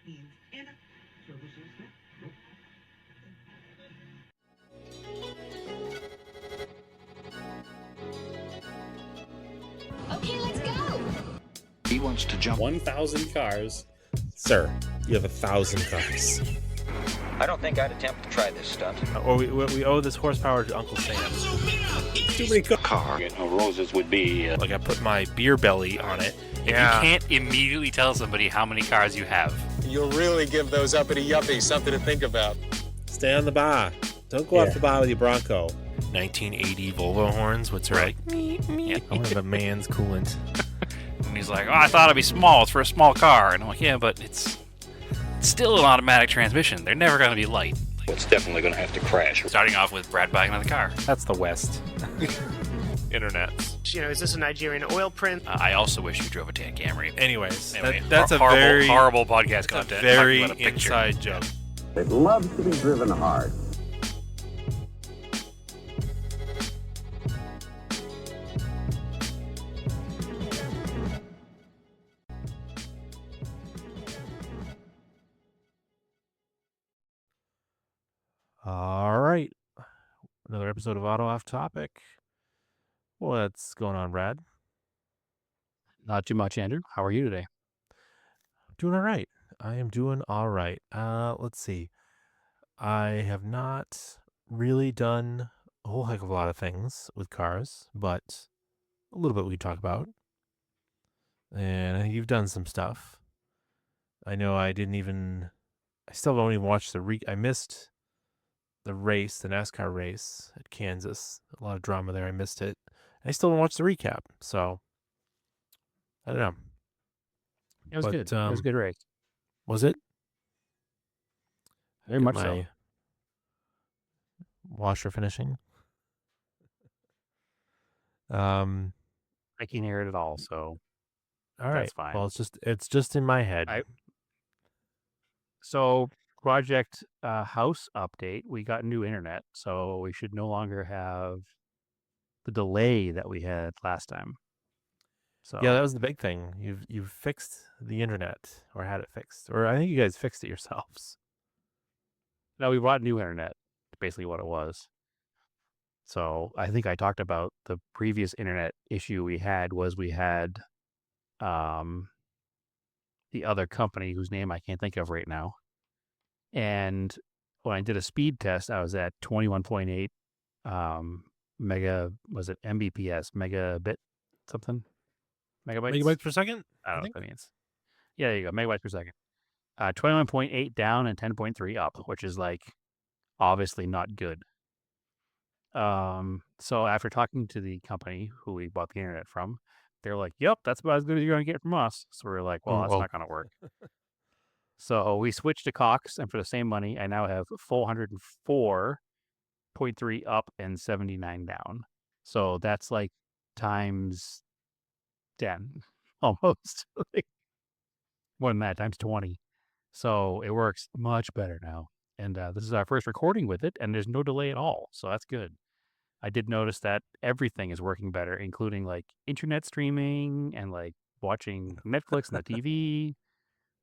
Okay, let's go. He wants to jump 1,000 cars. Sir, you have 1,000 cars. I don't think I'd attempt to try this stunt. Or we owe this horsepower to Uncle Sam. Too many cars. Car. Roses would be. Like I put my beer belly on it. If you can't immediately tell somebody how many cars you have, you'll really give those uppity yuppies something to think about. Stay on the bar. Don't go off the bar with your Bronco. 1980 Volvo horns, which are like, Yeah. I want to have a man's coolant. and he's like, "Oh, I thought it'd be small. It's for a small car." And I'm like, "Yeah, but it's still an automatic transmission. They're never going to be light." It's definitely going to have to crash. Starting off with Brad buying another car. That's the West. Internets. Is this a Nigerian oil print? I also wish you drove a tan Camry. Anyways, Anyway, that's a horrible, very horrible podcast content. very Talking about a picture. inside joke. It loves to be driven hard. All right. Another episode of Auto Off Topic. What's going on, Brad? Not too much, Andrew. How are you today? Doing all right. I am doing all right. Let's see. I have not really done a whole heck of a lot of things with cars, but a little bit we talk about. And I think you've done some stuff. I know I still don't even watch I missed the race, the NASCAR race at Kansas. A lot of drama there. I missed it. I still don't watch the recap. So, I don't know. It was good. It was a good race. Was it? Very much so. Washer finishing. I can hear it at all, so all right. That's fine. Well, it's just in my head. So, Project House update. We got new internet, so we should no longer have the delay that we had last time. So yeah, that was the big thing. You've fixed the internet, or had it fixed, or I think you guys fixed it yourselves. No, we brought new internet. Basically, what it was. So I think I talked about the previous internet issue we had the other company whose name I can't think of right now. And when I did a speed test, I was at 21.8 Mbps, megabit something? Megabytes per second? I don't know what that means. Yeah, there you go, megabytes per second. 21.8 down and 10.3 up, which is like obviously not good. So after talking to the company who we bought the internet from, they're like, "Yep, that's about as good as you're going to get from us." So we're like, "Well, that's not going to work." So we switched to Cox, and for the same money, I now have 404.3 up and 79 down. So that's like times 10, almost. Like, more than that, times 20. So it works much better now. And this is our first recording with it, and there's no delay at all. So that's good. I did notice that everything is working better, including like internet streaming and like watching Netflix and the TV.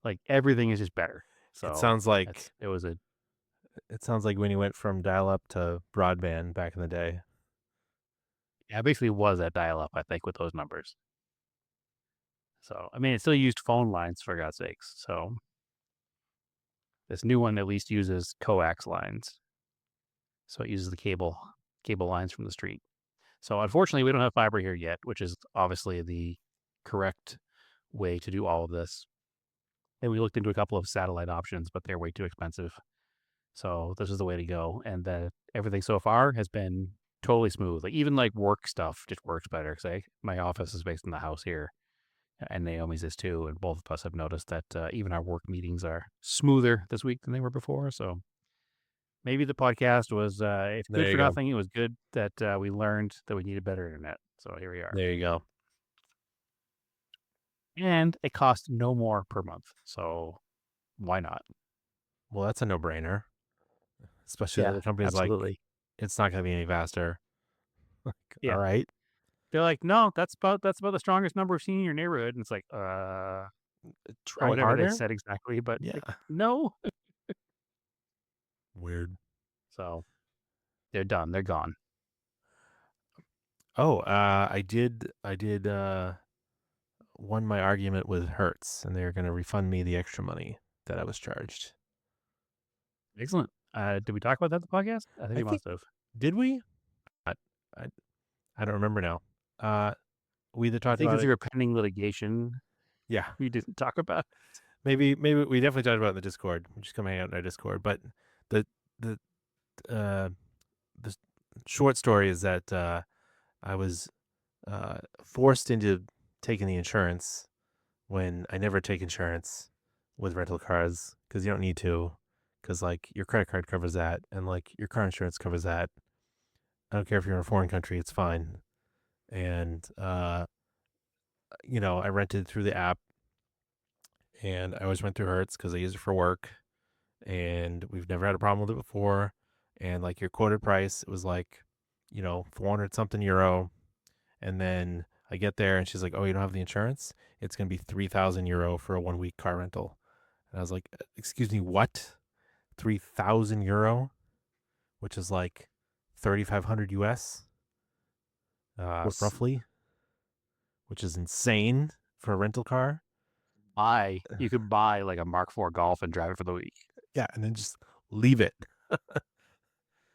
Like everything is just better. So it sounds like it sounds like when you went from dial-up to broadband back in the day. Yeah, it basically was at dial-up, I think, with those numbers. So I mean, it still used phone lines for God's sakes. So this new one at least uses coax lines. So it uses the cable lines from the street. So unfortunately, we don't have fiber here yet, which is obviously the correct way to do all of this. And we looked into a couple of satellite options, but they're way too expensive. So this is the way to go. And everything so far has been totally smooth. Like even like work stuff just works better. Because my office is based in the house here, and Naomi's is too. And both of us have noticed that even our work meetings are smoother this week than they were before. So maybe the podcast was, if good for nothing, it was good that we learned that we needed better internet. So here we are. There you go. And it costs no more per month. So why not? Well, that's a no-brainer. Especially the company's absolutely. Like, it's not going to be any faster. Yeah. All right. They're like, no, that's about the strongest number we've seen in your neighborhood. And it's like, or Try whatever they harder? said exactly, but Yeah. like, no. Weird. So they're done. They're gone. Oh, I did won my argument with Hertz, and they're going to refund me the extra money that I was charged. Excellent. Did we talk about that in the podcast? I think we must have. Did we? I, I don't remember now. We either I talked think about because it. we were pending litigation, Yeah, we didn't talk about. maybe we definitely talked about it in the Discord. Just come hang out in our Discord. But the the uh, the short story is that I was forced into taking the insurance when I never take insurance with rental cars because you don't need to, because like your credit card covers that and like your car insurance covers that. I don't care if you're in a foreign country, it's fine. And I rented through the app, and I always went through Hertz because I use it for work, and we've never had a problem with it before. And like your quoted price, it was like 400 something euro, and then I get there and she's like, "Oh, you don't have the insurance? It's gonna be 3,000 euro for a 1 week car rental." And I was like, "Excuse me, what? 3,000 euro, which is like 3,500 US, roughly, which is insane for a rental car." You could buy like a Mark IV Golf and drive it for the week. Yeah, and then just leave it.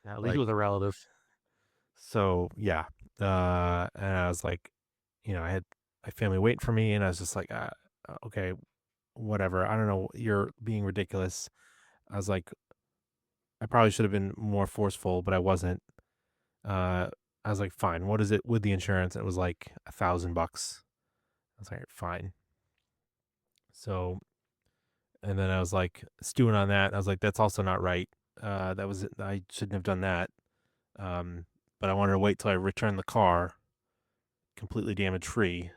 At least with a relative. So yeah, and I was like, I had my family waiting for me, and I was just like, okay, whatever. I don't know, you're being ridiculous. I was like, I probably should have been more forceful, but I wasn't. I was like, fine. What is it with the insurance? And it was like $1,000. I was like, fine. So, and then I was like stewing on that. I was like, that's also not right. I shouldn't have done that. But I wanted to wait till I returned the car completely damage free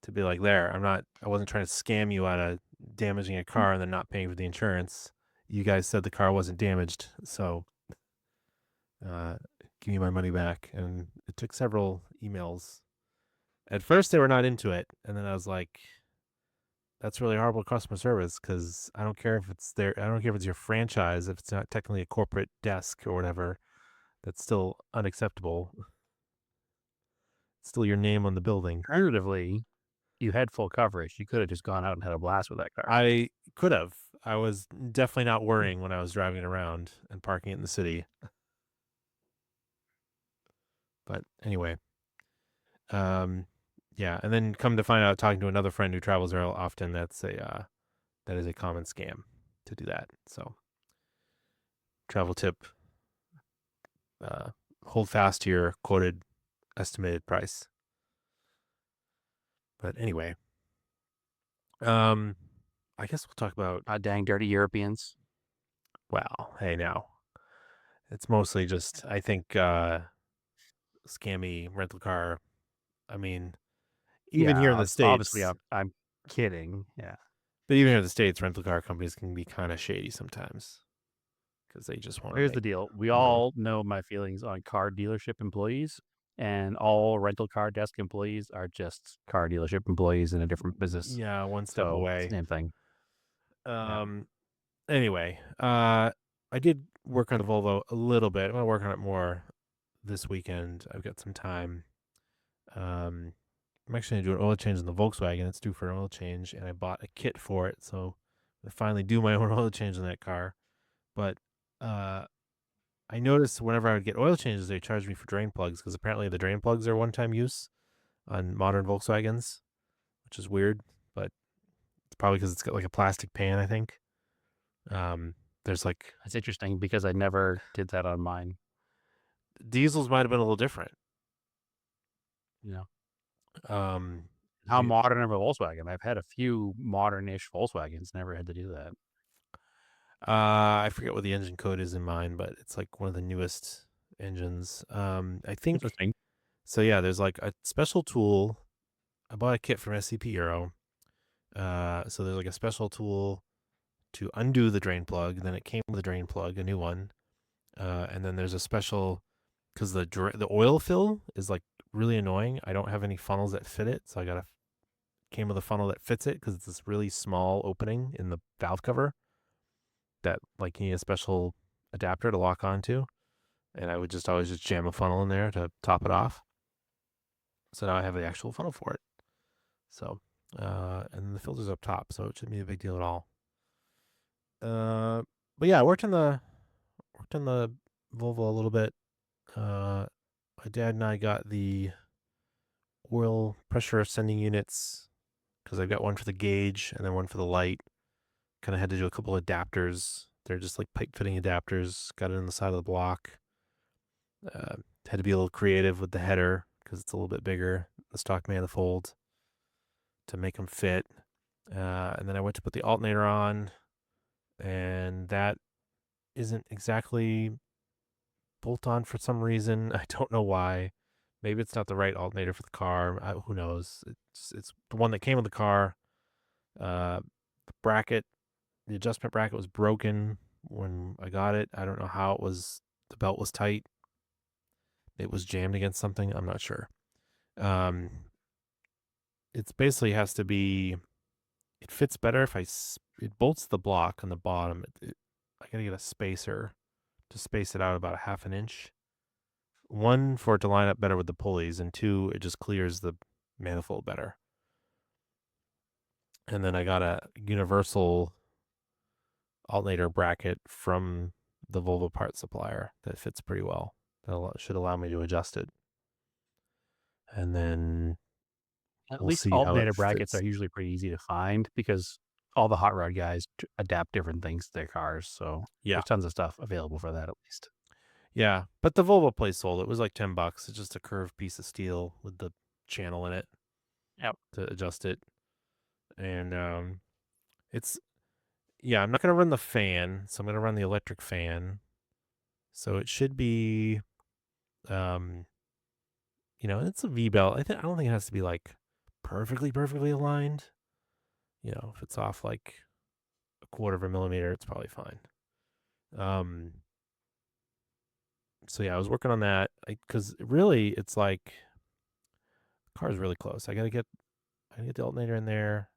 to be like, I wasn't trying to scam you out of damaging a car and then not paying for the insurance. You guys said the car wasn't damaged, so give me my money back. And it took several emails. At first they were not into it, and then I was like, that's really horrible customer service, because I don't care if it's your franchise, if it's not technically a corporate desk or whatever, that's still unacceptable. It's still your name on the building. Alternatively, you had full coverage. You could have just gone out and had a blast with that car. I could have. I was definitely not worrying when I was driving around and parking it in the city. But anyway, yeah. And then come to find out, talking to another friend who travels real often, that is a common scam to do that. So, travel tip: hold fast to your quoted estimated price. But anyway, I guess we'll talk about. Dang dirty Europeans. Well, hey, now it's mostly just, I think, scammy rental car. I mean, even here in the States, Obviously, I'm kidding. Yeah. but even here in the States, rental car companies can be kind of shady sometimes because they just want to. Here's the deal. We all know my feelings on car dealership employees, and all rental car desk employees are just car dealership employees in a different business. Yeah, one step away. Same thing. Anyway, I did work on the Volvo a little bit. I'm gonna work on it more this weekend. I've got some time. I'm actually gonna do an oil change in the Volkswagen. It's due for an oil change, and I bought a kit for it, so I finally do my own oil change in that car. But I noticed whenever I would get oil changes, they charged me for drain plugs, because apparently the drain plugs are one-time use on modern Volkswagens, which is weird, but it's probably because it's got like a plastic pan, I think. There's like, That's interesting because I never did that on mine. diesels might have been a little different. How modern of a Volkswagen? I've had a few modern-ish Volkswagens. Never had to do that. I forget what the engine code is in mine, but it's like one of the newest engines. I think. Interesting. So yeah, there's like a special tool. I bought a kit from SCP Euro. So there's like a special tool to undo the drain plug. Then it came with a drain plug, a new one. And then there's a special, because the oil fill is like really annoying. I don't have any funnels that fit it, so I gotta came with a funnel that fits it because it's this really small opening in the valve cover that like you need a special adapter to lock onto. And I would just always just jam a funnel in there to top it off. So now I have the actual funnel for it. So, and the filter's up top, so it shouldn't be a big deal at all. But yeah, I worked in the Volvo a little bit. My dad and I got the oil pressure sending units because I've got one for the gauge and then one for the light. Kind of had to do a couple adapters. They're just like pipe fitting adapters. Got it on the side of the block. Had to be a little creative with the header because it's a little bit bigger, the stock manifold, to make them fit. And then I went to put the alternator on, and that isn't exactly bolt on for some reason. I don't know why. Maybe it's not the right alternator for the car. Who knows? It's the one that came with the car. The bracket, the adjustment bracket was broken when I got it. I don't know how it was. The belt was tight. It was jammed against something. I'm not sure. It's basically has to be. It fits better if it bolts the block on the bottom. I gotta get a spacer to space it out about a half an inch. One, for it to line up better with the pulleys, and two, it just clears the manifold better. And then I got a universal alternator bracket from the Volvo part supplier that fits pretty well. That should allow me to adjust it. And then At we'll least see how it alternator brackets fits. are usually pretty easy to find because all the hot rod guys adapt different things to their cars. So Yeah. there's tons of stuff available for that at least. Yeah, but the Volvo place sold. It was like $10. It's just a curved piece of steel with the channel in it. Yep. To adjust it. And it's, yeah, I'm not going to run the fan, so I'm going to run the electric fan. So it should be, it's a V-belt. I don't think it has to be like perfectly aligned. If it's off like a quarter of a millimeter, it's probably fine. So yeah, I was working on that because really it's like the car is really close. I gotta get the alternator in there.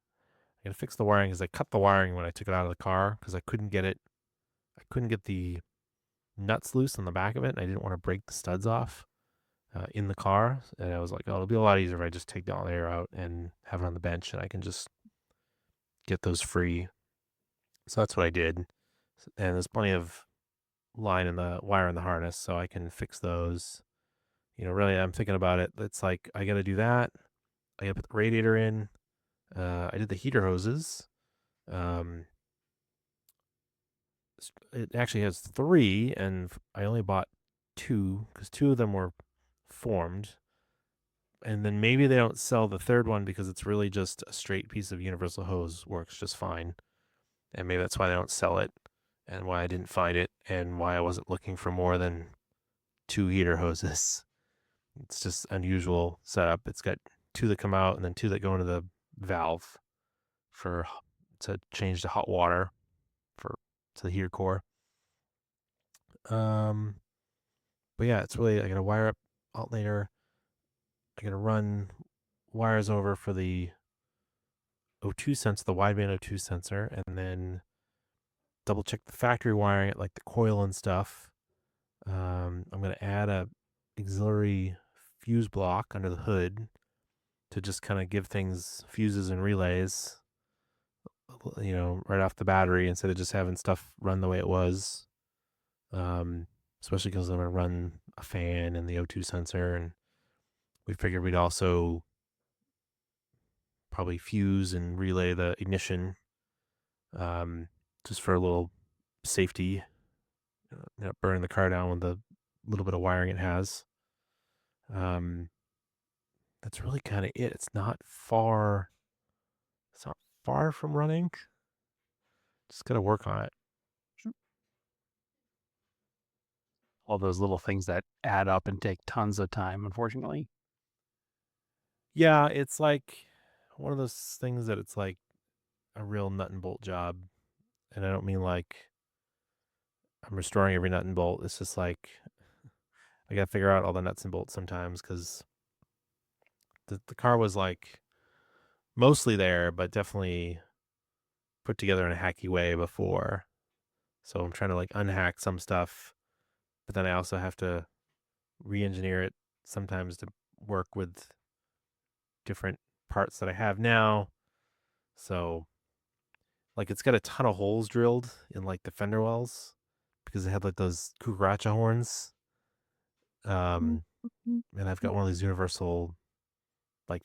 I gotta fix the wiring because I cut the wiring when I took it out of the car because I couldn't get the nuts loose on the back of it, and I didn't want to break the studs off in the car. And I was like, oh, it'll be a lot easier if I just take the alternator out and have it on the bench, and I can just get those free. So that's what I did. And there's plenty of line in the wire in the harness, so I can fix those. Really, I'm thinking about it. It's like I got to do that. I got to put the radiator in. I did the heater hoses. It actually has 3, and I only bought 2 because 2 of them were formed. And then maybe they don't sell the third one because it's really just a straight piece of universal hose, works just fine. And maybe that's why they don't sell it, and why I didn't find it, and why I wasn't looking for more than 2 heater hoses. It's just unusual setup. It's got 2 that come out and then 2 that go into the valve to change the hot water to the heater core. But yeah, it's really, I gotta wire up alternator. I gotta run wires over for the O2 sensor, the wideband O2 sensor, and then double check the factory wiring at like the coil and stuff. I'm gonna add a auxiliary fuse block under the hood to just kind of give things fuses and relays, right off the battery instead of just having stuff run the way it was. Especially because I'm going to run a fan and the O2 sensor, and we figured we'd also probably fuse and relay the ignition, just for a little safety, burning the car down with the little bit of wiring it has. That's really kind of it. It's not far from running. Just got to work on it. All those little things that add up and take tons of time, unfortunately. Yeah, it's like one of those things that it's like a real nut and bolt job. And I don't mean like I'm restoring every nut and bolt. It's just like I got to figure out all the nuts and bolts sometimes because the car was like mostly there, but definitely put together in a hacky way before. So I'm trying to like unhack some stuff, but then I also have to re-engineer it sometimes to work with different parts that I have now. So like it's got a ton of holes drilled in like the fender wells because it had like those cucaracha horns. And I've got one of these universal like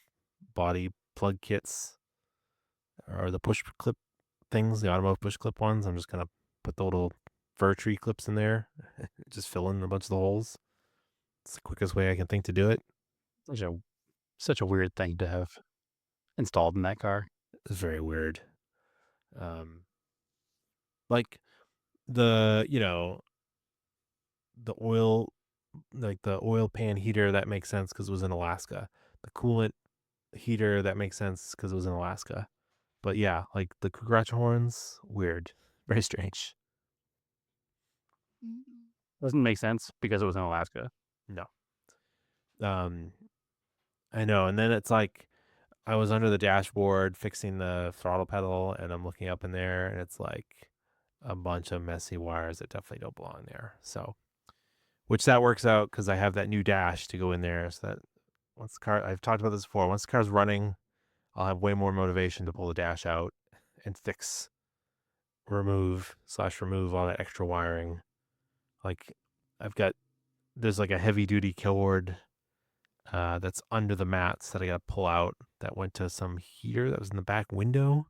body plug kits or the push clip things, the automotive push clip ones. I'm just gonna put the little fir tree clips in there, just fill in a bunch of the holes. It's the quickest way I can think to do it. Such a weird thing to have installed in that car. It's very weird. Like the the oil, like the oil pan heater, that makes sense because it was in Alaska. The coolant heater, that makes sense because it was in Alaska. But yeah, like the cucaracha horns, weird, very strange. Doesn't make sense because it was in Alaska. No. I know. And then it's like I was under the dashboard fixing the throttle pedal and I'm looking up in there and it's like a bunch of messy wires that definitely don't belong there. So, which that works out because I have that new dash to go in there. So that once the car, I've talked about this before, once the car's running, I'll have way more motivation to pull the dash out and fix, remove all that extra wiring. Like there's like a heavy duty kill ward that's under the mats that I got to pull out that went to some heater that was in the back window.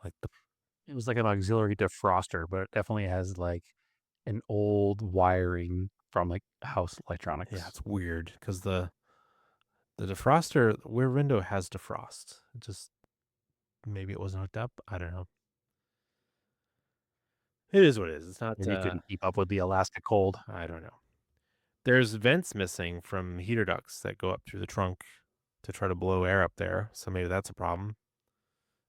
It was like an auxiliary defroster, but it definitely has like an old wiring from like house electronics. Yeah, it's weird because the defroster, the rear window has defrost. Just maybe it wasn't hooked up. I don't know. It is what it is. It's not. Maybe you couldn't keep up with the Alaska cold. I don't know. There's vents missing from heater ducts that go up through the trunk to try to blow air up there. So maybe that's a problem.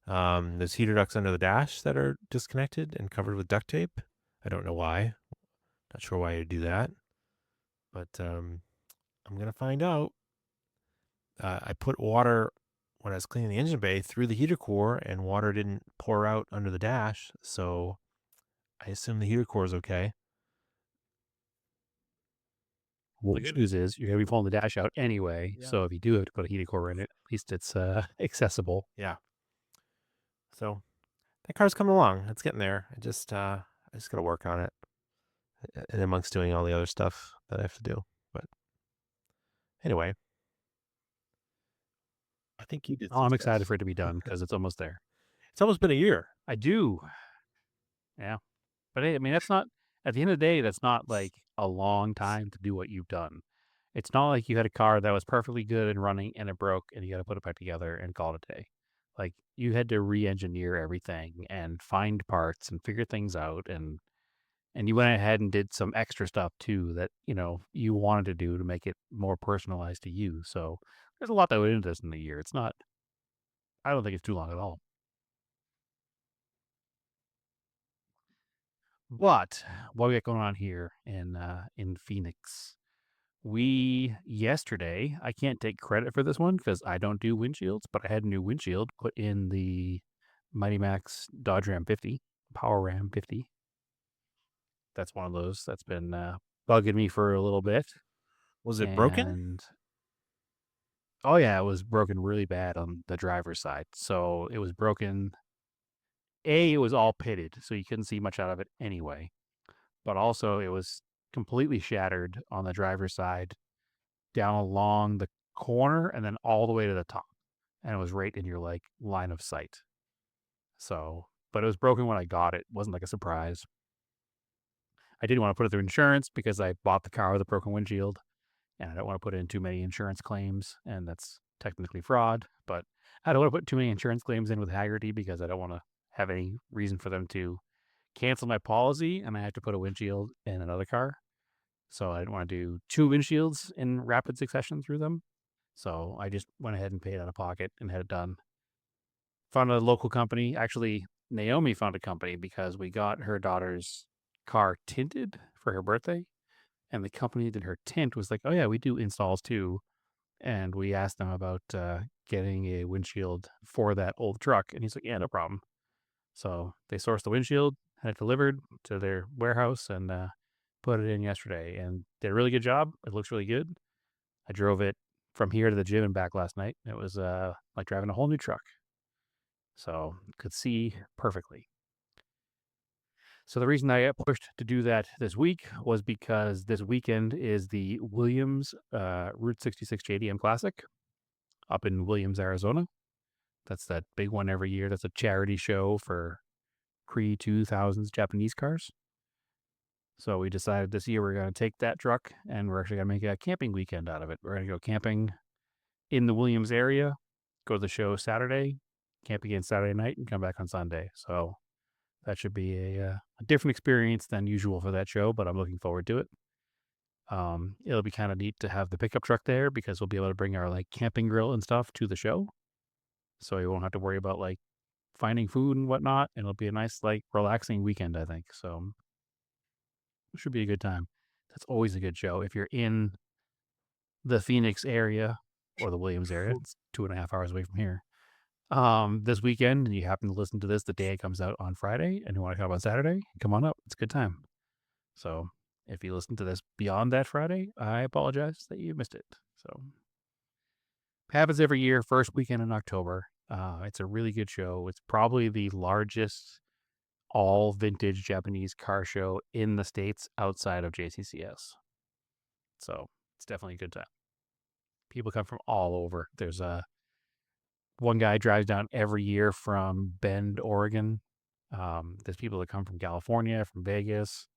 There's heater ducts under the dash that are disconnected and covered with duct tape. I don't know why. Not sure why you do that. But I'm going to find out. I put water when I was cleaning the engine bay through the heater core and water didn't pour out under the dash. So I assume the heater core is okay. Well, the good news is you're going to be pulling the dash out anyway. Yeah. So if you do have to put a heating core in it, at least it's accessible. Yeah. So that car's coming along. It's getting there. I just got to work on it. And amongst doing all the other stuff that I have to do. But anyway, I think you did. I'm excited for it to be done because it's almost there. It's almost been a year. I do. Yeah. But I mean, that's not, at the end of the day, that's not like a long time to do what you've done. It's not like you had a car that was perfectly good and running and it broke and you got to put it back together and call it a day. Like you had to re-engineer everything and find parts and figure things out and you went ahead and did some extra stuff too that, you wanted to do to make it more personalized to you. So there's a lot that went into this in a year. It's not, I don't think it's too long at all. But what we got going on here in Phoenix, yesterday, I can't take credit for this one because I don't do windshields, but I had a new windshield put in the Mighty Max Dodge Ram 50, Power Ram 50. That's one of those that's been bugging me for a little bit. Was it broken? Oh yeah, it was broken really bad on the driver's side. So it was broken. It was all pitted, so you couldn't see much out of it anyway. But also it was completely shattered on the driver's side down along the corner and then all the way to the top. And it was right in your like line of sight. So, but it was broken when I got it. It wasn't like a surprise. I didn't want to put it through insurance because I bought the car with a broken windshield and I don't want to put in too many insurance claims, and that's technically fraud, but I don't want to put too many insurance claims in with Haggerty because I don't want to have any reason for them to cancel my policy and I have to put a windshield in another car. So I didn't want to do 2 windshields in rapid succession through them. So I just went ahead and paid out of pocket and had it done. Found a local company. Actually, Naomi found a company because we got her daughter's car tinted for her birthday. And the company that did her tint was like, oh yeah, we do installs too. and we asked him about getting a windshield for that old truck, and he's like, "Yeah, no problem." So they sourced the windshield, had it delivered to their warehouse, and put it in yesterday, and did a really good job. It looks really good. I drove it from here to the gym and back last night. It was like driving a whole new truck. So could see perfectly. So the reason I got pushed to do that this week was because this weekend is the Williams Route 66 JDM Classic up in Williams, Arizona. That's that big one every year. That's a charity show for pre-2000s Japanese cars. So we decided this year we're going to take that truck and we're actually going to make a camping weekend out of it. We're going to go camping in the Williams area, go to the show Saturday, camp again Saturday night, and come back on Sunday. So that should be a different experience than usual for that show, but I'm looking forward to it. It'll be kind of neat to have the pickup truck there because we'll be able to bring our like camping grill and stuff to the show. So you won't have to worry about like finding food and whatnot. And it'll be a nice, like, relaxing weekend, I think. So it should be a good time. That's always a good show. If you're in the Phoenix area or the Williams area, it's 2.5 hours away from here. This weekend, and you happen to listen to this the day it comes out on Friday, and you want to come on Saturday, come on up. It's a good time. So if you listen to this beyond that Friday, I apologize that you missed it. So it happens every year, first weekend in October. It's a really good show. It's probably the largest all vintage Japanese car show in the States outside of JCCS. So it's definitely a good time. People come from all over. There's one guy drives down every year from Bend, Oregon. There's people that come from California, from Vegas.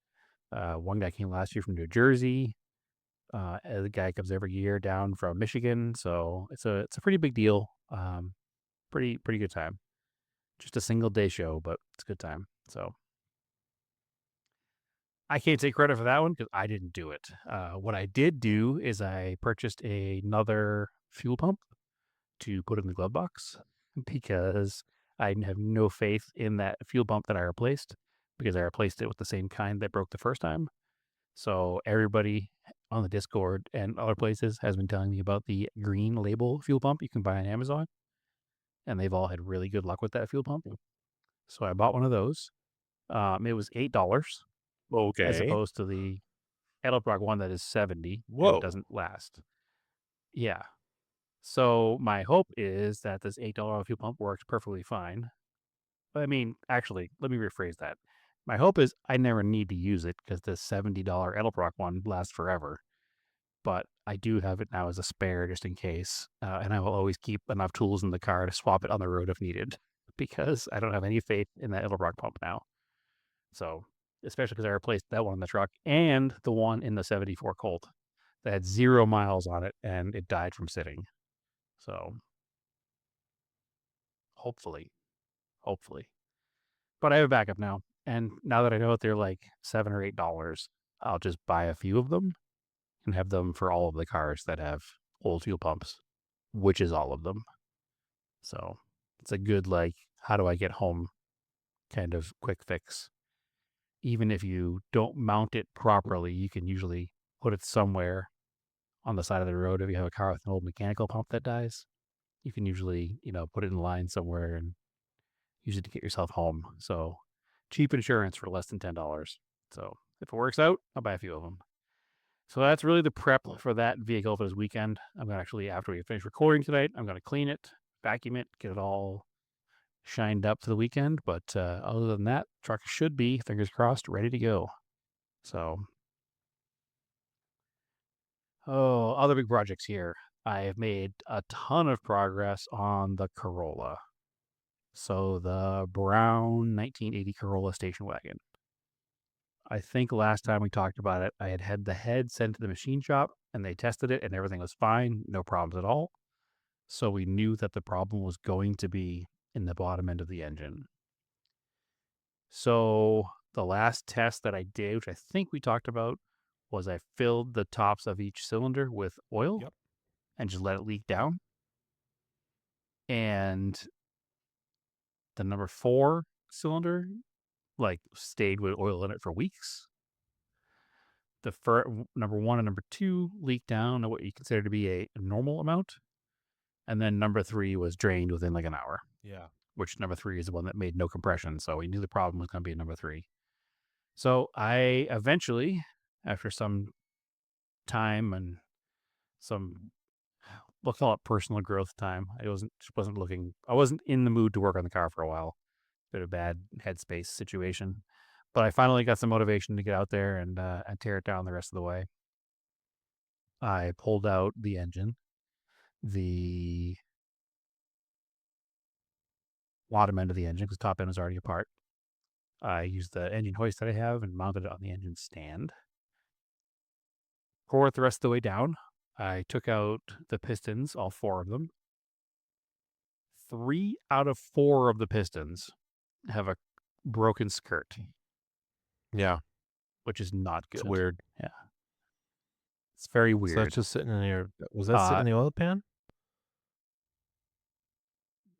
One guy came last year from New Jersey. The guy comes every year down from Michigan. So it's a pretty big deal. Pretty good time. Just a single day show, but it's a good time. So I can't take credit for that one because I didn't do it. What I did do is I purchased another fuel pump to put in the glove box because I have no faith in that fuel pump that I replaced because I replaced it with the same kind that broke the first time. So everybody on the Discord and other places has been telling me about the green label fuel pump you can buy on Amazon. And they've all had really good luck with that fuel pump. So I bought one of those. It was $8 Okay. as opposed to the Edelbrock one that is $70 Whoa. and doesn't last. Yeah. So my hope is that this $8 fuel pump works perfectly fine. I mean, actually, let me rephrase that. My hope is I never need to use it because the $70 Edelbrock one lasts forever. But I do have it now as a spare just in case. And I will always keep enough tools in the car to swap it on the road if needed because I don't have any faith in that Edelbrock pump now. So, especially because I replaced that one in the truck and the one in the 74 Colt that had 0 miles on it and it died from sitting. So, hopefully. But I have a backup now. And now that I know that they're like $7 or $8, I'll just buy a few of them and have them for all of the cars that have old fuel pumps, which is all of them. So it's a good, like, how do I get home kind of quick fix. Even if you don't mount it properly, you can usually put it somewhere on the side of the road. If you have a car with an old mechanical pump that dies, you can usually, put it in line somewhere and use it to get yourself home. So cheap insurance for less than $10. So if it works out, I'll buy a few of them. So that's really the prep for that vehicle for this weekend. I'm going to actually, after we finish recording tonight, I'm going to clean it, vacuum it, get it all shined up for the weekend. But other than that, truck should be, fingers crossed, ready to go. So, other big projects here. I have made a ton of progress on the Corolla. So the brown 1980 Corolla station wagon. I think last time we talked about it, I had the head sent to the machine shop and they tested it and everything was fine, no problems at all. So we knew that the problem was going to be in the bottom end of the engine. So the last test that I did, which I think we talked about, was I filled the tops of each cylinder with oil and just let it leak down. And the number 4 cylinder, stayed with oil in it for weeks. number 1 and number 2 leaked down to what you consider to be a normal amount, and then number 3 was drained within like an hour. Yeah. Which number 3 is the one that made no compression, so we knew the problem was going to be number 3. So I eventually, after some time and some, we'll call it personal growth time, I wasn't in the mood to work on the car for a while. Bit of a bad headspace situation, but I finally got some motivation to get out there and tear it down the rest of the way. I pulled out the engine, the bottom end of the engine, because the top end was already apart. I used the engine hoist that I have and mounted it on the engine stand. Pour it the rest of the way down. I took out the pistons, all 4 of them. 3 out of 4 of the pistons have a broken skirt, Yeah. which is not good. It's weird. Yeah. It's very So weird. that's just sitting in your. Was that sitting in the oil pan?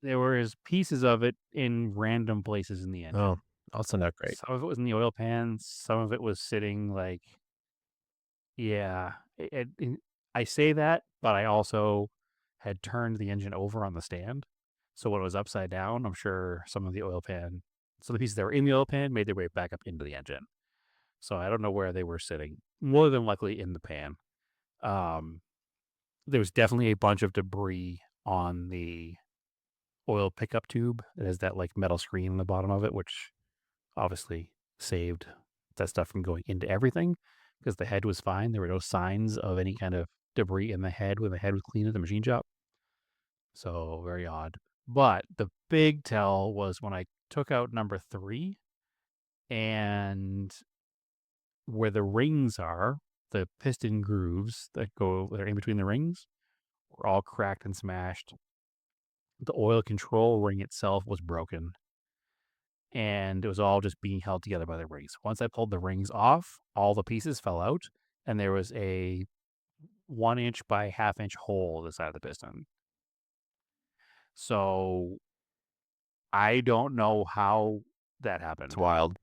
There was pieces of it in random places in the engine. Oh, also not great. Some of it was in the oil pan. Some of it was sitting like, yeah. I say that, but I also had turned the engine over on the stand. So when it was upside down, I'm sure some of the pieces that were in the oil pan made their way back up into the engine. So I don't know where they were sitting. More than likely in the pan. There was definitely a bunch of debris on the oil pickup tube. It has that like metal screen on the bottom of it, which obviously saved that stuff from going into everything because the head was fine. There were no signs of any kind of debris in the head when the head was clean at the machine shop. So very odd. But the big tell was when I took out number 3 and where the rings are, the piston grooves that are in between the rings were all cracked and smashed. The oil control ring itself was broken. And it was all just being held together by the rings. Once I pulled the rings off, all the pieces fell out, and there was a 1 inch by ½ inch hole in the side of the piston. So I don't know how that happened. It's wild.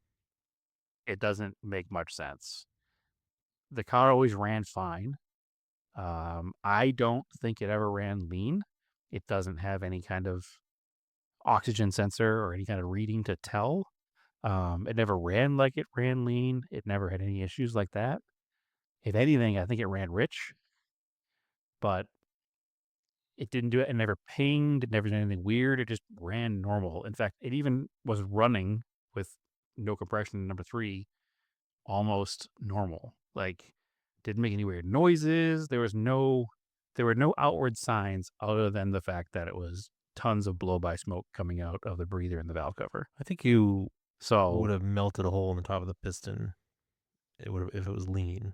It doesn't make much sense. The car always ran fine. I don't think it ever ran lean. It doesn't have any kind of oxygen sensor or any kind of reading to tell. It never ran like it ran lean. It never had any issues like that. If anything, I think it ran rich, but it didn't do it. It never pinged. It never did anything weird. It just ran normal. In fact, it even was running with no compression in number 3, almost normal. Like, didn't make any weird noises. There were no outward signs other than the fact that it was tons of blow-by smoke coming out of the breather and the valve cover. I think you So would have melted a hole in the top of the piston. It would have if it was lean.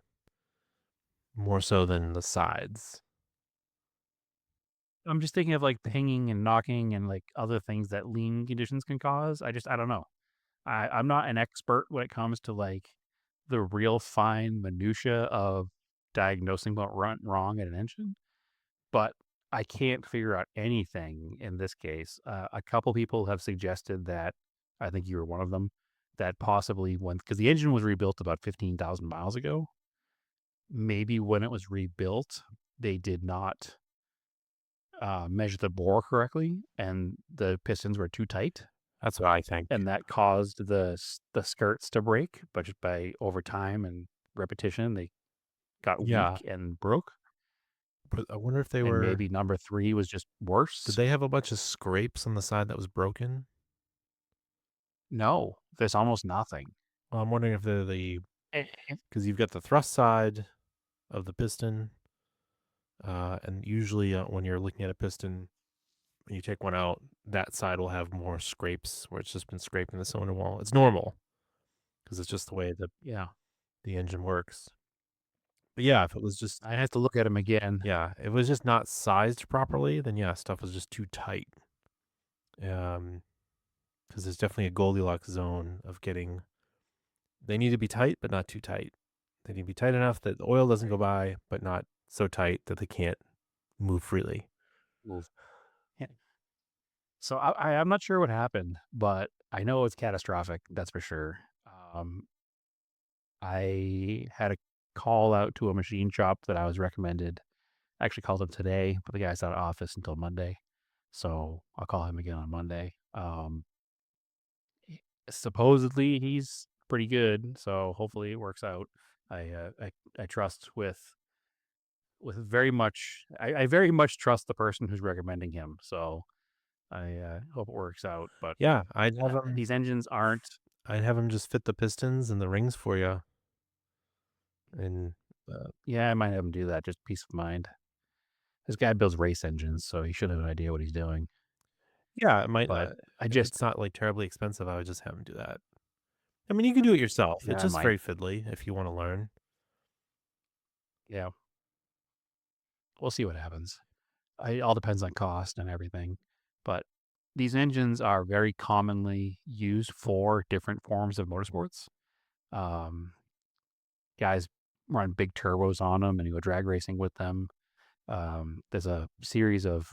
More so than the sides. I'm just thinking of like pinging and knocking and like other things that lean conditions can cause. I don't know. I'm not an expert when it comes to like the real fine minutia of diagnosing what went wrong in an engine, but I can't figure out anything in this case. A couple people have suggested that, I think you were one of them, that possibly because the engine was rebuilt about 15,000 miles ago, maybe when it was rebuilt, they did not measure the bore correctly and the pistons were too tight. That's what I think. And that caused the skirts to break, but just by over time and repetition, they got weak and broke. But I wonder if they And were. maybe number 3 was just worse. Did they have a bunch of scrapes on the side that was broken? No, there's almost nothing. Well, I'm wondering if they're because you've got the thrust side of the piston, and usually when you're looking at a piston, when you take one out, that side will have more scrapes where it's just been scraped in the cylinder wall. It's normal because it's just the way the engine works. But yeah, if it was just, I have to look at them again. Yeah, if it was just not sized properly, then yeah, stuff was just too tight. Because there's definitely a Goldilocks zone of getting. They need to be tight, but not too tight. They need to be tight enough that the oil doesn't go by, but not so tight that they can't move freely. Yeah. So I'm not sure what happened, but I know it's catastrophic. That's for sure. I had call out to a machine shop that I was recommended. I actually called him today, but the guy's out of office until Monday. So I'll call him again on Monday. Supposedly he's pretty good, so hopefully it works out. I trust with very much. I very much trust the person who's recommending him. So I hope it works out. But Yeah, I'd have him. these engines aren't. I'd have him just fit the pistons and the rings for you. And Yeah, I might have him do that. Just peace of mind. This guy builds race engines, so he should have an idea what he's doing. yeah, it might. But if it's not like terribly expensive, I would just have him do that. I mean, you can do it yourself. Yeah, It's I just might. very fiddly if you want to learn. Yeah. We'll see what happens. It all depends on cost and everything. But these engines are very commonly used for different forms of motorsports. Guys run big turbos on them and you go drag racing with them. There's a series of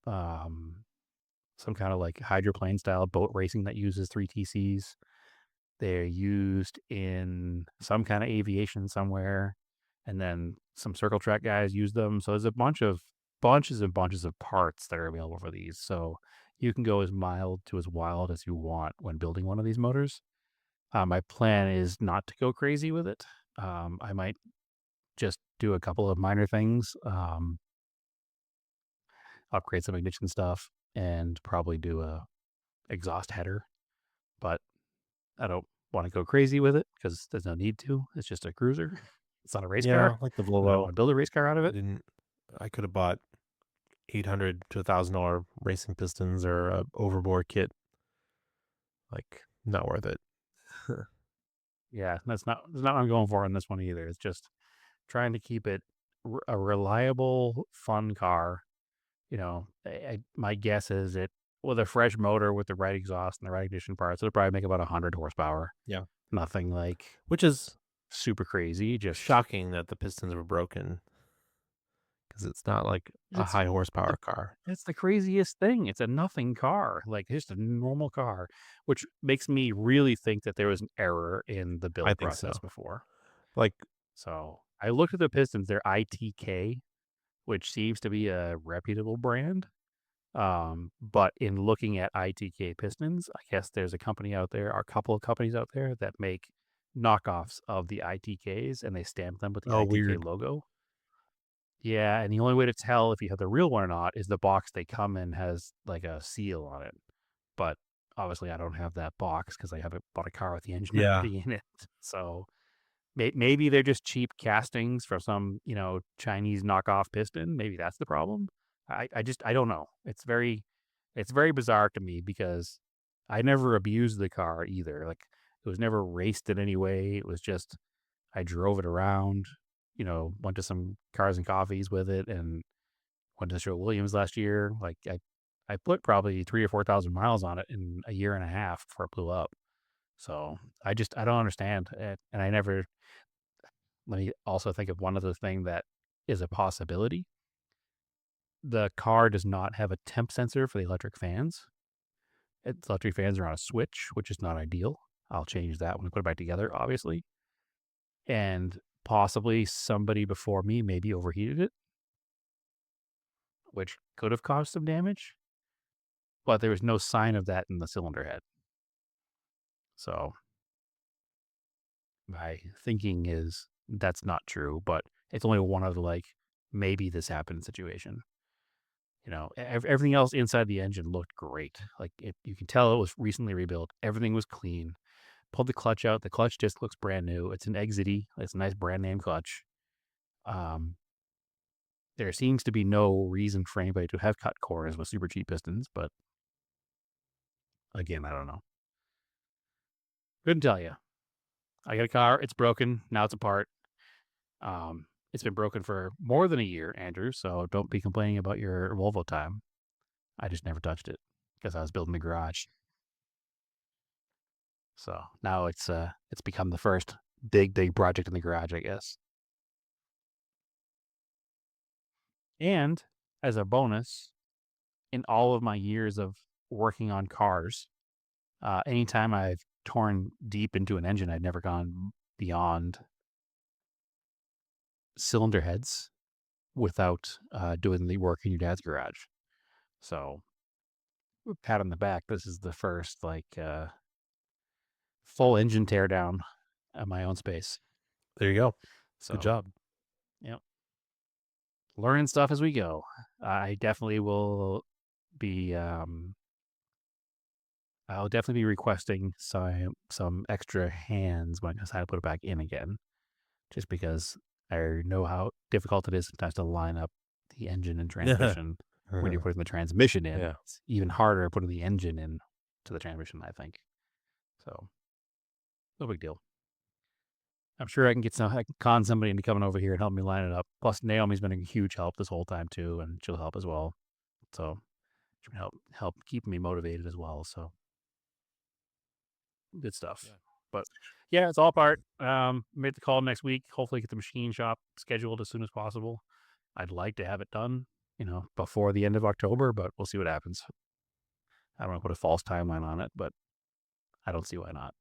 some kind of like hydroplane style boat racing that uses 3TCs. They're used in some kind of aviation somewhere, and then some circle track guys use them. So there's a bunches and bunches of parts that are available for these. So you can go as mild to as wild as you want when building one of these motors. My plan is not to go crazy with it. I might just do a couple of minor things, upgrade some ignition stuff, and probably do a exhaust header. But I don't want to go crazy with it because there's no need to. It's just a cruiser. It's not a race car. Like the I don't Volvo. want to build a race car out of it. I could have bought $800 to $1,000 racing pistons or a overbore kit. Like, not worth it. Yeah, that's not what I'm going for on this one either. It's just trying to keep it a reliable, fun car. You know, my guess is it with a fresh motor with the right exhaust and the right ignition parts, it'll probably make about 100 horsepower. Yeah. Nothing like Which is super crazy. Just shocking that the pistons were broken because it's not like a high horsepower car. It's the craziest thing. It's a nothing car, like just a normal car, which makes me really think that there was an error in the build process before. Like, so I looked at the pistons, they're ITK, which seems to be a reputable brand. But in looking at ITK pistons, I guess there's a company out there, or a couple of companies out there that make knockoffs of the ITKs and they stamp them with the ITK logo. Yeah, and the only way to tell if you have the real one or not is the box they come in has like a seal on it. But obviously I don't have that box because I haven't bought a car with the engine already in it. So maybe they're just cheap castings for some, Chinese knockoff piston. Maybe that's the problem. I don't know. It's very bizarre to me because I never abused the car either. Like it was never raced in any way. It was just I drove it around, went to some cars and coffees with it and went to show Williams last year. Like I put probably 3,000 or 4,000 miles on it in a year and a half before it blew up. So I don't understand it. And let me also think of one other thing that is a possibility. The car does not have a temp sensor for the electric fans. Its electric fans are on a switch, which is not ideal. I'll change that when we put it back together, obviously. And possibly somebody before me maybe overheated it, which could have caused some damage. But there was no sign of that in the cylinder head. So my thinking is that's not true, but it's only one of the maybe this happened situation. Everything else inside the engine looked great. Like you can tell it was recently rebuilt. Everything was clean. Pulled the clutch out. The clutch disc looks brand new. It's an Exity. It's a nice brand name clutch. There seems to be no reason for anybody to have cut corners with super cheap pistons, but again, I don't know. Couldn't tell you. I got a car. It's broken. Now it's apart. It's been broken for more than a year, Andrew, so don't be complaining about your Volvo time. I just never touched it because I was building the garage. So now it's become the first big project in the garage, I guess. And as a bonus, in all of my years of working on cars, anytime I've torn deep into an engine, I've never gone beyond cylinder heads without doing the work in your dad's garage. So, pat on the back. This is the first full engine teardown at my own space. There you go. So, Good job. Yep. Learning stuff as we go. I definitely will be. I'll definitely be requesting some extra hands when I decide to put it back in again, just because I know how difficult it is sometimes to line up the engine and transmission when you're putting the transmission in. Yeah. It's even harder putting the engine in to the transmission, I think. So, no big deal. I'm sure I can con somebody into coming over here and help me line it up. Plus, Naomi's been a huge help this whole time too, and she'll help as well. So, she'll help keep me motivated as well. So, good stuff. Yeah. But yeah, it's all part. Made the call next week. Hopefully, get the machine shop scheduled as soon as possible. I'd like to have it done, before the end of October, but we'll see what happens. I don't want to put a false timeline on it, but I don't see why not.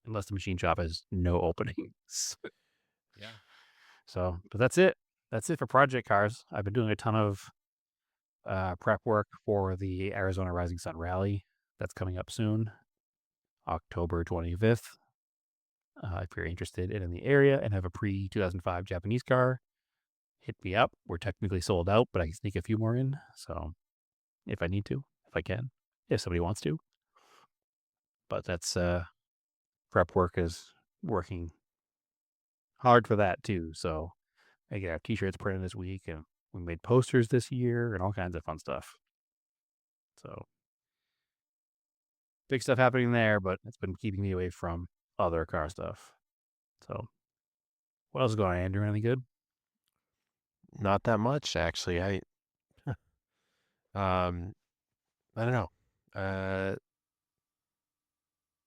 Unless the machine shop has no openings. Yeah. So, but that's it. That's it for project cars. I've been doing a ton of prep work for the Arizona Rising Sun Rally. That's coming up soon, October 25th. If you're interested in the area and have a pre-2005 Japanese car, hit me up. We're technically sold out, but I can sneak a few more in. So if I need to, if I can, if somebody wants to. But that's prep work is working hard for that too. So I get our t-shirts printed this week, and we made posters this year and all kinds of fun stuff. So big stuff happening there, but it's been keeping me away from other car stuff. So what else is going on, Andrew? Anything good? Not that much, actually. I don't know.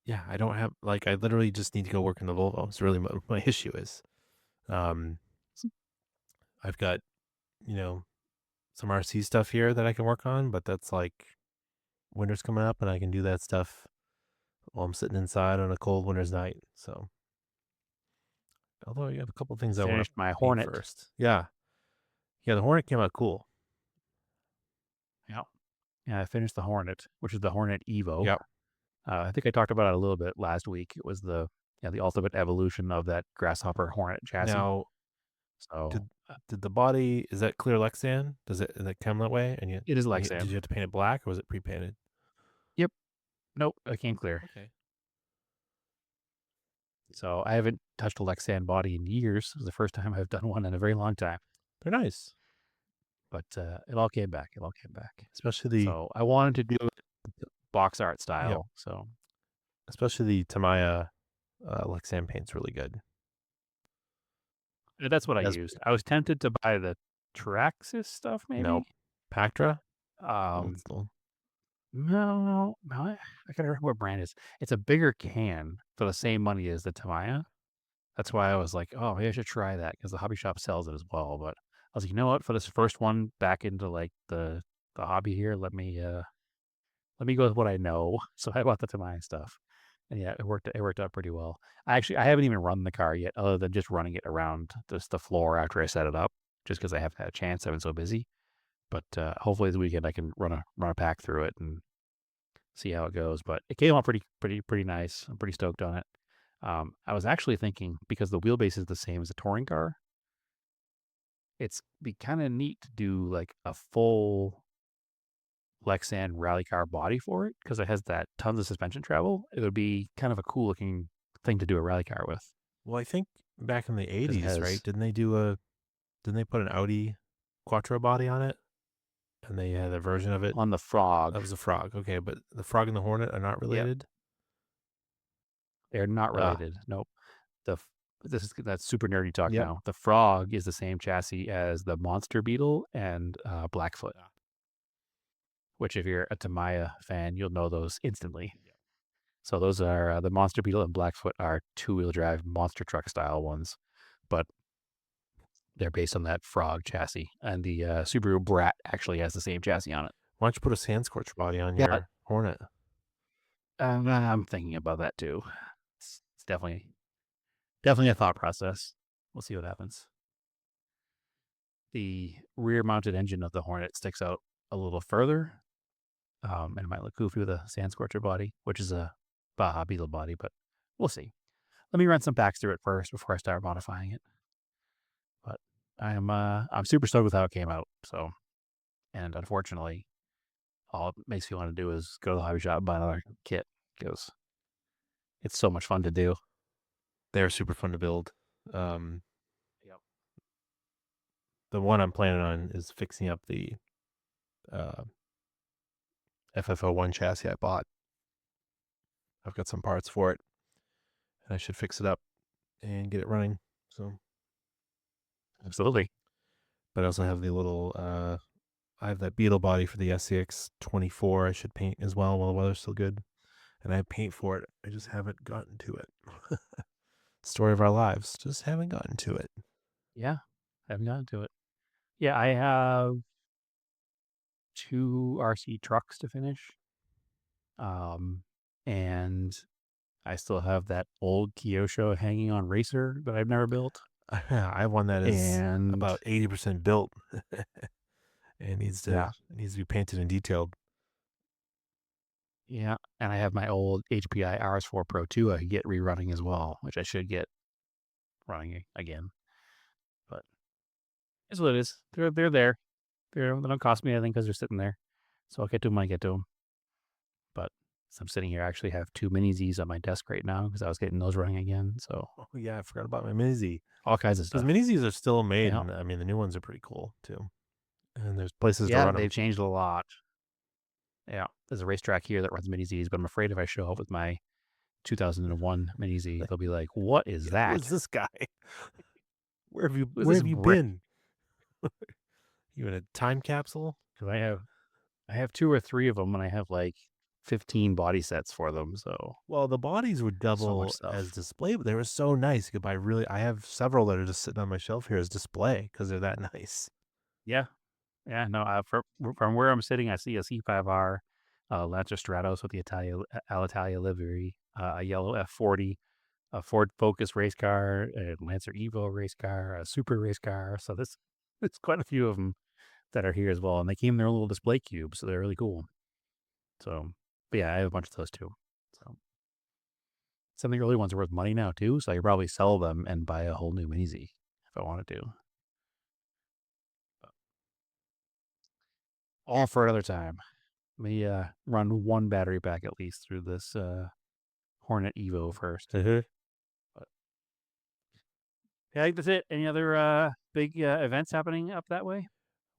Yeah, I don't have I literally just need to go work in the Volvo. It's really my issue is. I've got, some RC stuff here that I can work on, but that's winter's coming up and I can do that stuff while I'm sitting inside on a cold winter's night. So, although you have a couple things I want Finished to my paint Hornet first. Yeah. Yeah, the Hornet came out cool. Yeah, I finished the Hornet, which is the Hornet Evo. Yep. I think I talked about it a little bit last week. It was the ultimate evolution of that Grasshopper Hornet chassis. Now, so did the body, is that clear Lexan? Does it come that way? And it is Lexan. Did you have to paint it black or was it pre-painted? Yep. Nope, it came clear. Okay. So I haven't touched a Lexan body in years. It was the first time I've done one in a very long time. They're nice. But it all came back. Especially So I wanted to do it box art style. Yep. So especially the Tamiya Lexan paint's really good. that's what I used. I was tempted to buy the Traxxas stuff, maybe. Nope. Pactra? No, I can't remember what brand it is. It's a bigger can for the same money as the Tamiya. That's why I was like, oh, maybe I should try that because the hobby shop sells it as well. But I was like, you know what? For this first one back into the hobby here, let me go with what I know. So I bought the Tamiya stuff, and yeah, it worked out pretty well. I haven't even run the car yet, other than just running it around just the floor after I set it up, just because I haven't had a chance. I've been so busy. But hopefully this weekend I can run a pack through it and see how it goes. But it came out pretty nice. I'm pretty stoked on it. I was actually thinking, because the wheelbase is the same as a touring car, it's be kind of neat to do a full Lexan rally car body for it, because it has that tons of suspension travel. It would be kind of a cool looking thing to do a rally car with. Well, I think back in the 80s, right? Didn't they put an Audi Quattro body on it? And they had a version of it on the Frog. That was a Frog. Okay, but the Frog and the Hornet are not related? Yep. They're not related. Nope. That's super nerdy talk now. The Frog is the same chassis as the Monster Beetle and Blackfoot. Which, if you're a Tamiya fan, you'll know those instantly. So those are the Monster Beetle and Blackfoot are 2-wheel drive monster truck style ones, but they're based on that Frog chassis, and the Subaru Brat actually has the same chassis on it. Why don't you put a Sand Scorch body on your Hornet? I'm thinking about that too. It's definitely a thought process. We'll see what happens. The rear-mounted engine of the Hornet sticks out a little further, and it might look goofy with a Sand Scorcher body, which is a Baja Beetle body, but we'll see. Let me run some packs through it first before I start modifying it. But I'm super stoked with how it came out. So, and unfortunately, all it makes me want to do is go to the hobby shop and buy another kit because it's so much fun to do. They're super fun to build. Yep. The one I'm planning on is fixing up the FF01 chassis I bought. I've got some parts for it, and I should fix it up and get it running. So, Absolutely. but I also have the little. I have that Beetle body for the SCX 24. I should paint as well while the weather's still good, and I have paint for it. I just haven't gotten to it. Story of our lives. Just haven't gotten to it. Yeah, I haven't gotten to it. Yeah, I have 2 RC trucks to finish. And I still have that old Kyosho hanging on Racer that I've never built. I have one that is And about 80% built. It needs to be painted and detailed. yeah, and I have my old HPI RS4 Pro 2 I could get rerunning as well, which I should get running again. But it's what it is. They're there. They don't cost me anything because they're sitting there. So I'll get to them when I get to them. But so I'm sitting here, I actually have 2 Mini Zs on my desk right now because I was getting those running again. So Oh yeah, I forgot about my Mini Z. all kinds of Because stuff. Mini Zs are still made. Yeah. And, I mean, the new ones are pretty cool too. And there's places to Yeah, run they've them. changed a lot. Yeah, there's a racetrack here that runs Mini Zs, but I'm afraid if I show up with my 2001 Mini Z, they'll be like, "What is that? Who is this guy? Where have you Who is this brick?" been? You in a time capsule? Because I have 2 or 3 of them, and I have like 15 body sets for them. So Well, the bodies would double stuff. as display, but they were so nice. You could buy I have several that are just sitting on my shelf here as display because they're that nice. yeah, no. From where I'm sitting, I see a C5R, Lancer Stratos with the Alitalia livery, a yellow F40, a Ford Focus race car, a Lancer Evo race car, a Super race car. So it's quite a few of them that are here as well, and they came in their little display cube, so they're really cool. So, but yeah, I have a bunch of those too. So some of the early ones are worth money now too, so I could probably sell them and buy a whole new Mini Z if I wanted to. But all for another time. Let me run 1 battery pack at least through this Hornet Evo first. But yeah, I think that's it. Any other big events happening up that way?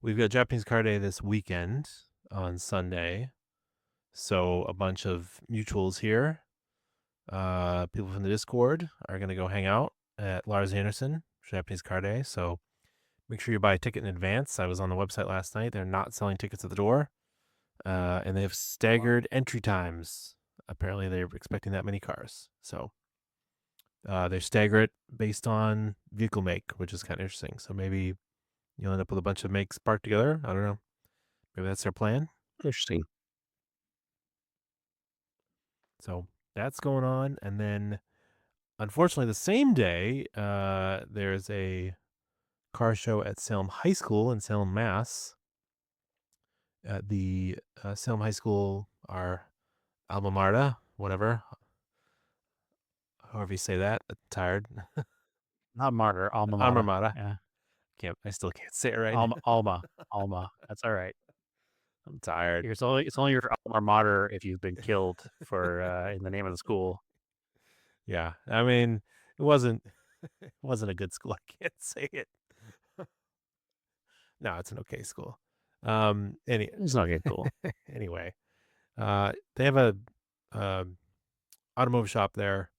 We've got Japanese Car Day this weekend on Sunday. So a bunch of mutuals here. People from the Discord are going to go hang out at Lars Anderson for Japanese Car Day. So make sure you buy a ticket in advance. I was on the website last night. They're not selling tickets at the door. And they have staggered entry times. Apparently they're expecting that many cars. So they stagger it based on vehicle make, which is kind of interesting. So maybe you'll end up with a bunch of makes parked together. I don't know. Maybe that's their plan. Interesting. So that's going on. And then, unfortunately, the same day, there's a car show at Salem High School in Salem, Mass. At the Salem High School, our alma mater, whatever, however you say that. I'm tired. Not martyr, alma Alma mater. mater. Yeah. I still can't say it right. Alma. That's all right. I'm tired. It's only your alma mater if you've been killed for in the name of the school. Yeah, I mean, it wasn't a good school. I can't say it. No, it's an okay school. It's not good cool. Anyway, they have a automotive shop there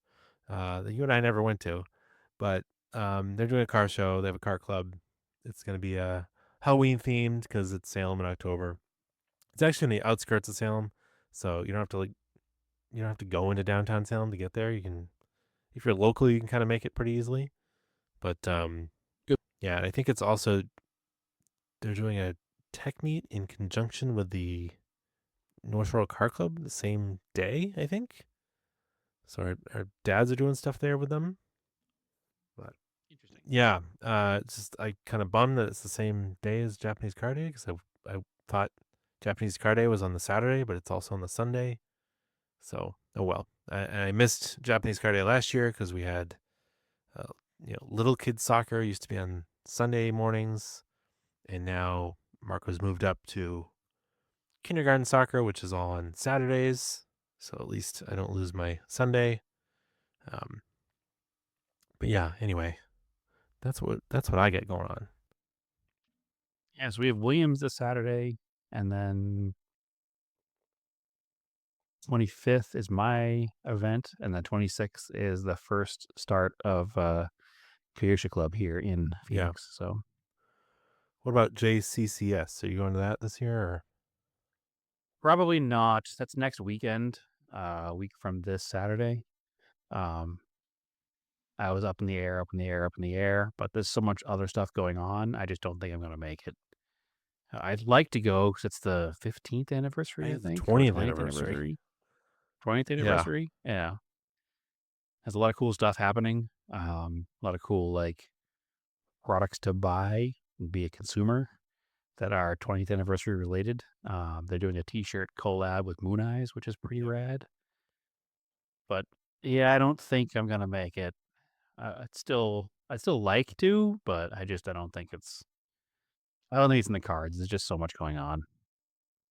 that you and I never went to, but they're doing a car show. They have a car club. It's going to be Halloween themed because it's Salem in October. It's actually in the outskirts of Salem, so you don't have to go into downtown Salem to get there. You can, if you're local, you can kind of make it pretty easily. But yeah, and I think it's also they're doing a tech meet in conjunction with the North Rural Car Club the same day, I think. So our dads are doing stuff there with them. But Interesting. Yeah, it's just I kind of bummed that it's the same day as Japanese Car Day because I thought Japanese Car Day was on the Saturday, but it's also on the Sunday. So oh well. I missed Japanese Car Day last year because we had little kids soccer used to be on Sunday mornings, and now Marco's moved up to kindergarten soccer, which is all on Saturdays. So at least I don't lose my Sunday. But yeah, anyway, that's what I get going on. Yeah, so we have Williams this Saturday, and then 25th is my event, and then 26th is the first start of Kyushu Club here in Phoenix. So what about JCCS? Are you going to that this year? Or? probably not. That's next weekend, a week from this Saturday. I was up in the air, but there's so much other stuff going on. I just don't think I'm going to make it. I'd like to go because it's the 15th anniversary, I think. 20th anniversary. 20th anniversary? Yeah. Has a lot of cool stuff happening. A lot of cool, like, products to buy and be a consumer that are 20th anniversary related. They're doing a t-shirt collab with Moon Eyes, which is pretty rad. But, yeah, I don't think I'm going to make it. I'd still like to, but I don't think it's in the cards. There's just so much going on.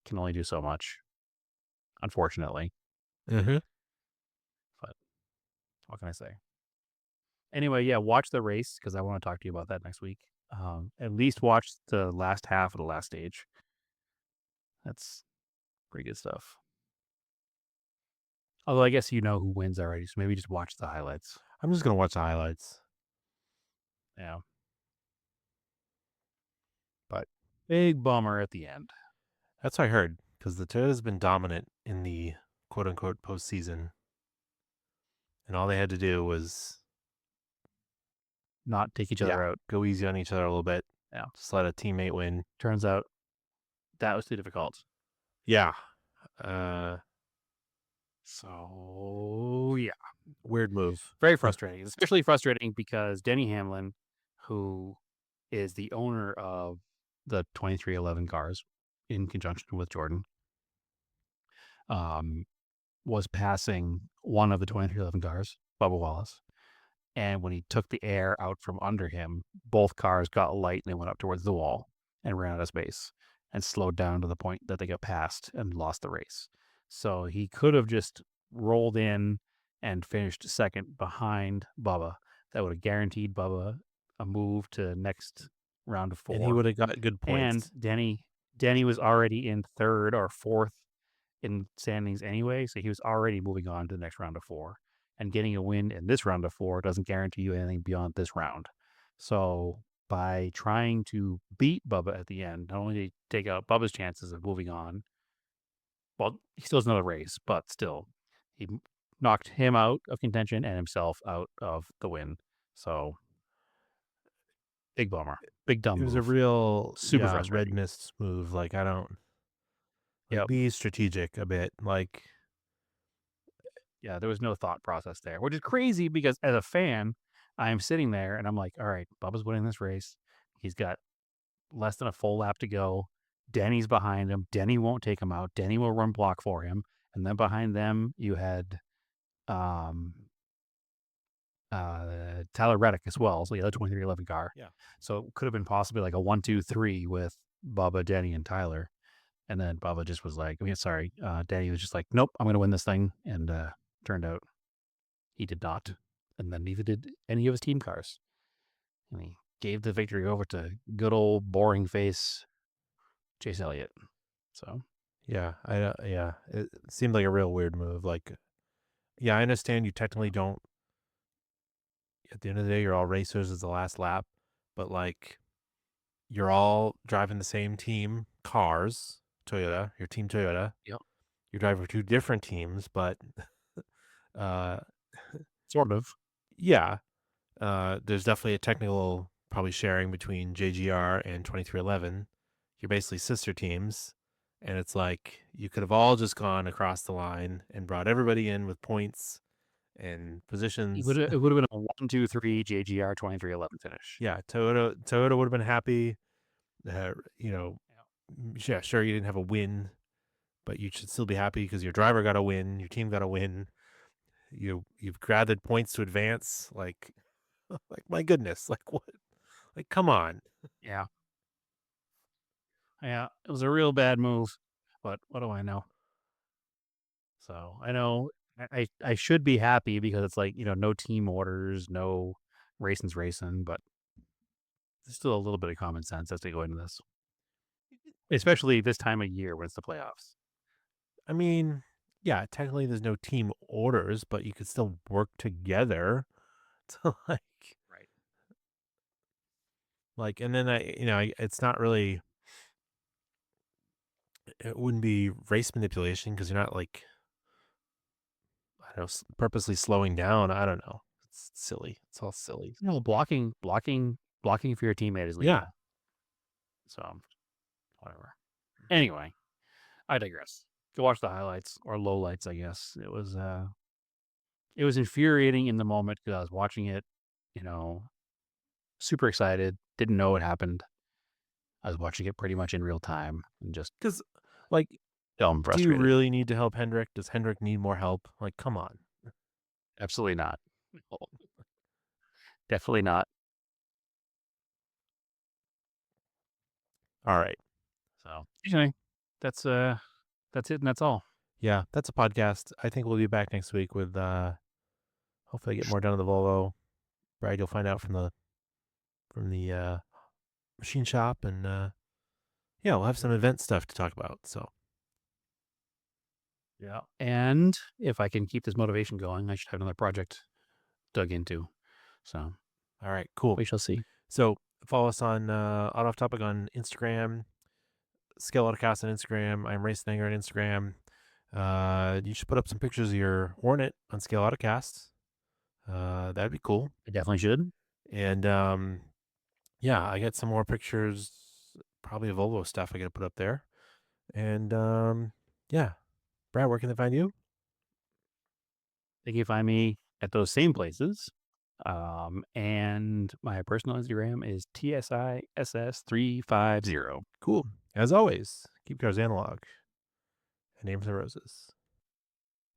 Can only do so much, unfortunately. Mm-hmm. But what can I say? Anyway, yeah, watch the race because I want to talk to you about that next week. At least watch the last half of the last stage. That's pretty good stuff. Although I guess you know who wins already, so maybe just watch the highlights. I'm just gonna watch the highlights. Yeah. But big bummer at the end. That's what I heard, because the Toyota's been dominant in the quote-unquote postseason. And all they had to do was not take each other out. Go easy on each other a little bit. Yeah. Just let a teammate win. Turns out that was too difficult. Yeah. So, yeah. Weird move. Very frustrating. Especially frustrating because Denny Hamlin, who is the owner of the 2311 cars in conjunction with Jordan, was passing one of the 2311 cars, Bubba Wallace. And when he took the air out from under him, both cars got light and they went up towards the wall and ran out of space and slowed down to the point that they got passed and lost the race. So he could have just rolled in and finished second behind Bubba. That would have guaranteed Bubba a move to next round of 4. And he would have got good points. And Denny was already in third or fourth in standings anyway, so he was already moving on to the next round of 4. And getting a win in this round of 4 doesn't guarantee you anything beyond this round. So by trying to beat Bubba at the end, not only did he take out Bubba's chances of moving on, well, he still has another race, but still, he knocked him out of contention and himself out of the win. So, big bummer. Big dumb move. It was a real super frustrating red mist move. Like, I don't... Be strategic a bit. Like... Yeah, there was no thought process there, which is crazy because as a fan, I'm sitting there and I'm like, all right, Bubba's winning this race. He's got less than a full lap to go. Denny's behind him. Denny won't take him out. Denny will run block for him. And then behind them, you had Tyler Reddick as well. So the other 2311 car. Yeah. So it could have been possibly like a 1-2-3 with Bubba, Denny, and Tyler. And then Bubba just was like, Denny was just like, nope, I'm going to win this thing. And turned out he did not. And then neither did any of his team cars. And he gave the victory over to good old boring face Chase Elliott. So, yeah, it seemed like a real weird move. Like, yeah, I understand you technically don't. At the end of the day, you're all racers. It's the last lap, but like, you're all driving the same team cars. Toyota, your team Toyota. Yep. You're driving for 2 different teams, but sort of. Yeah. There's definitely a technical probably sharing between JGR and 2311. You're basically sister teams, and it's like you could have all just gone across the line and brought everybody in with points and It positions. would have been a 1-2-3 JGR 2311 finish. Yeah, Toyota would have been happy. You know, yeah, sure, you didn't have a win, but you should still be happy because your driver got a win, your team got a win. You've gathered points to advance. Like my goodness, like what? Like come on. Yeah. Yeah, it was a real bad move, but what do I know? So I know I should be happy because it's like, no team orders, no racing's racing, but there's still a little bit of common sense as they go into this. Especially this time of year when it's the playoffs. I mean, yeah, technically there's no team orders, but you could still work together to like, and then it's not really, it wouldn't be race manipulation because you're not like, I don't know, purposely slowing down. I don't know. It's silly. It's all silly. Blocking for your teammate is legal. Yeah. So, whatever. Anyway, I digress. Go watch the highlights or lowlights, I guess. It was infuriating in the moment because I was watching it, super excited, didn't know what happened. I was watching it pretty much in real time and just Because, like, dumb do you frustrated. really need to help Hendrick? Does Hendrick need more help? Like, come on. Absolutely not. Definitely not. All right. So anyway, that's it and that's all. Yeah, that's a podcast. I think we'll be back next week with hopefully get more done on the Volvo. Brad, you'll find out from the machine shop, and yeah, we'll have some event stuff to talk about. So yeah. And if I can keep this motivation going, I should have another project dug into. So all right, cool. we shall see. So follow us on Auto Off Topic on Instagram, Scale Autocast on Instagram. I'm Racing Anger on Instagram. You should put up some pictures of your Hornet on Scale Autocast. That'd be cool. I definitely should. And yeah, I got some more pictures, probably of Volvo stuff I got to put up there. And yeah, Brad, where can they find you? They can find me at those same places. And my personal Instagram is TSISS350. Cool. As always, keep cars analog and aim for the roses.